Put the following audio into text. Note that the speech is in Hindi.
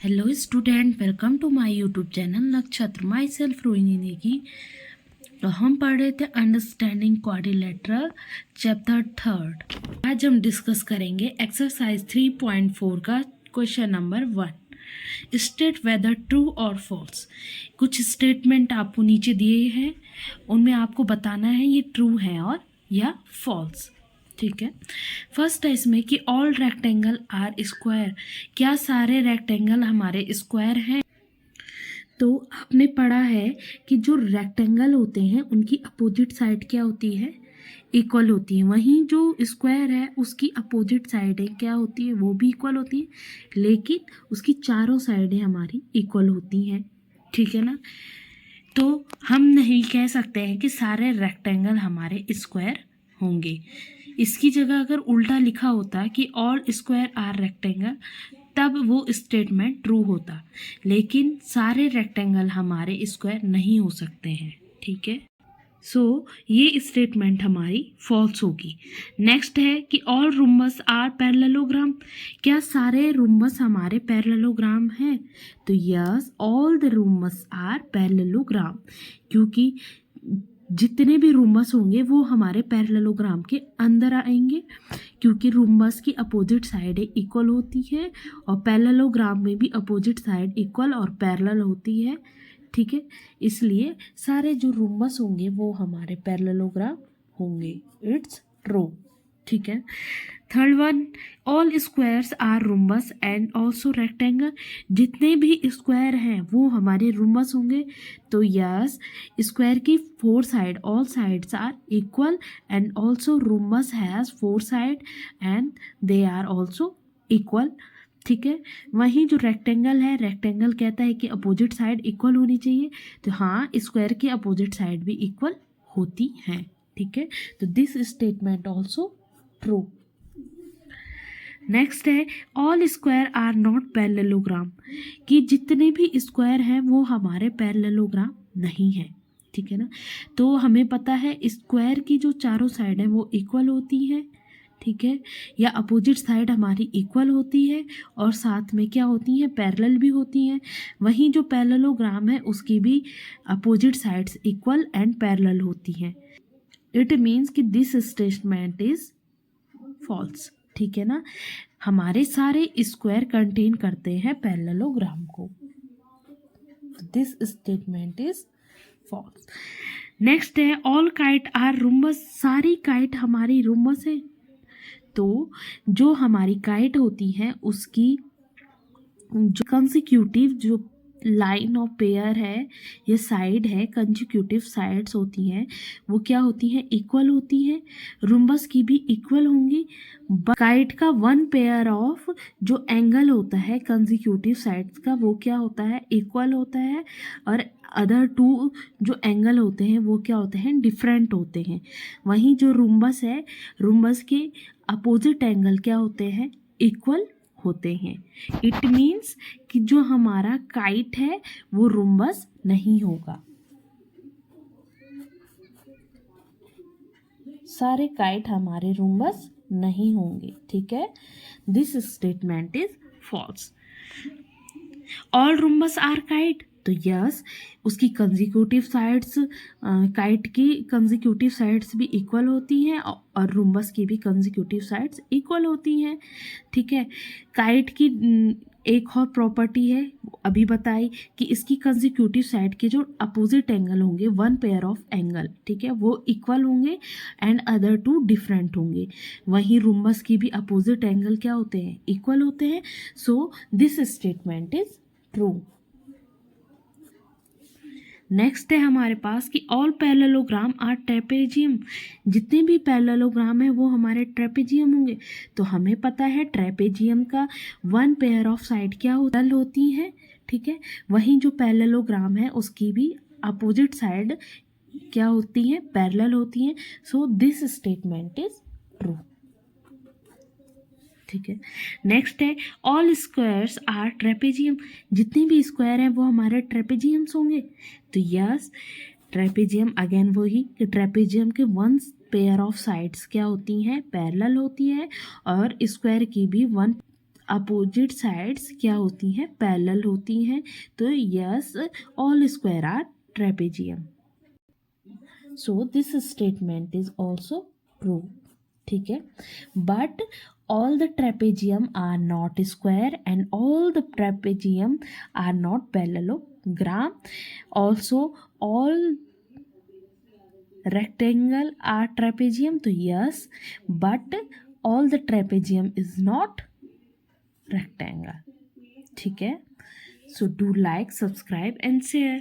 Hello student, welcome to my YouTube channel Nakshatra. Myself Rohini Negi. तो हम पढ़ रहे थे अंडरस्टैंडिंग क्वाड्रिलेटरल चैप्टर 3। आज हम डिस्कस करेंगे एक्सरसाइज 3.4 का question number 1। State whether true और फॉल्स। कुछ स्टेटमेंट आपको नीचे दिए हैं, उनमें आपको बताना है ये ट्रू है और या फॉल्स। ठीक है। फर्स्ट है इसमें कि ऑल रेक्टेंगल आर स्क्वायर। क्या सारे रेक्टेंगल हमारे स्क्वायर हैं? तो आपने पढ़ा है कि जो रेक्टेंगल होते हैं उनकी अपोजिट साइड क्या होती है? इक्वल होती है। वहीं जो स्क्वायर है उसकी अपोजिट साइडें क्या होती है? वो भी इक्वल होती है, लेकिन उसकी चारों साइडें हमारी इक्वल होती हैं। ठीक है ना। तो हम नहीं कह सकते हैं कि सारे रेक्टेंगल हमारे स्क्वायर होंगे। इसकी जगह अगर उल्टा लिखा होता कि ऑल स्क्वायर आर रेक्टेंगल, तब वो स्टेटमेंट ट्रू होता। लेकिन सारे रेक्टेंगल हमारे स्क्वायर नहीं हो सकते हैं। ठीक है। सो ये स्टेटमेंट हमारी फॉल्स होगी। नेक्स्ट है कि ऑल रूम्बस आर पैरेललोग्राम। क्या सारे रूम्बस हमारे पैरेललोग्राम हैं? तो yes, all the rhombus are parallelogram, क्योंकि जितने भी रूम्बस होंगे वो हमारे पैरेललोग्राम के अंदर आएंगे, क्योंकि रूम्बस की अपोजिट साइडें इक्वल होती है और पैरेललोग्राम में भी अपोजिट साइड इक्वल और पैरेलल होती है। ठीक है। इसलिए सारे जो रूम्बस होंगे वो हमारे पैरेललोग्राम होंगे। It's true. ठीक है। Third one, all squares are rhombus and also rectangle. जितने भी स्क्वायर हैं वो हमारे रूम्बस होंगे। तो यस, स्क्वायर की four side, all sides are equal and also rhombus has four side and they are also equal. ठीक है। वहीं जो रेक्टेंगल है, रेक्टेंगल कहता है कि अपोजिट साइड इक्वल होनी चाहिए। तो हाँ, स्क्वायर की अपोजिट साइड भी इक्वल होती हैं। ठीक है। तो this statement also true. Next है all square are not parallelogram. कि जितने भी स्क्वायर हैं वो हमारे पैरेललोग्राम नहीं है। ठीक है ना। तो हमें पता है स्क्वायर की जो चारों साइड हैं वो इक्वल होती हैं। ठीक है। या अपोजिट साइड हमारी इक्वल होती है और साथ में क्या होती हैं? पैरेलल भी होती हैं। वहीं जो पैरेललोग्राम है उसकी भी opposite sides equal and parallel होती हैं। इट मीन्स कि दिस स्टेटमेंट इज फॉल्स। ठीक है ना। हमारे सारे स्क्वायर कंटेन करते हैं पैरेललोग्राम को। This statement is false. Next है ऑल काइट आर रूम्बस। सारी काइट हमारी रूम्बस है। तो जो हमारी काइट होती है उसकी जो कंसेक्यूटिव जो लाइन ऑफ पेयर है, ये साइड है, कंसेक्यूटिव साइड्स होती हैं, वो क्या होती हैं? इक्वल होती हैं। रूम्बस की भी इक्वल होंगी। काइट का वन पेयर ऑफ जो एंगल होता है कंसेक्यूटिव साइड्स का, वो क्या होता है? इक्वल होता है। और अदर टू जो एंगल होते हैं वो क्या होते हैं? डिफरेंट होते हैं। वहीं जो रूम्बस है, रूम्बस के अपोजिट एंगल क्या होते हैं? इक्वल होते हैं। इट मीन्स कि जो हमारा काइट है वो रूम्बस नहीं होगा। सारे काइट हमारे रूम्बस नहीं होंगे। ठीक है। This statement is false. All rhombus are kite. तो यस, उसकी कंसेक्यूटिव साइड्स, काइट की कंसेक्यूटिव साइड्स भी इक्वल होती हैं और रूम्बस की भी कंसेक्यूटिव साइड्स इक्वल होती हैं। ठीक है। काइट की एक और प्रॉपर्टी है अभी बताई कि इसकी कंसेक्यूटिव साइड के जो अपोजिट एंगल होंगे, वन पेयर ऑफ एंगल, ठीक है, वो इक्वल होंगे एंड अदर टू डिफरेंट होंगे। वहीं रूम्बस की भी अपोजिट एंगल क्या होते हैं? इक्वल होते हैं। सो this statement is true. Next है हमारे पास कि ऑल पैरेललोग्राम आर ट्रेपेजियम। जितने भी पैरेललोग्राम है वो हमारे ट्रेपेजियम होंगे। तो हमें पता है ट्रेपेजियम का वन पेयर ऑफ साइड क्या होती है। ठीक है। वहीं जो पैरेललोग्राम है उसकी भी अपोजिट साइड क्या होती है? पैरेलल होती हैं। सो दिस स्टेटमेंट इज ट्रू। ठीक है। नेक्स्ट है ऑल स्क्वायर्स आर ट्रेपेजियम। जितने भी स्क्वायर हैं वो हमारे ट्रेपेजियम्स होंगे। तो यस, ट्रेपेजियम अगेन वही कि ट्रेपेजियम के वन पेयर ऑफ साइड्स क्या होती हैं? पैरेलल होती है और स्क्वायर की भी वन अपोजिट साइड्स क्या होती हैं, पैरेलल होती हैं। तो yes, all square are trapezium. So this statement is also true. ठीक है, but all the trapezium are not square and all the trapezium are not parallelogram. Also all rectangle are trapezium. तो yes, but all the trapezium is not rectangle. ठीक है, so do like, subscribe and share.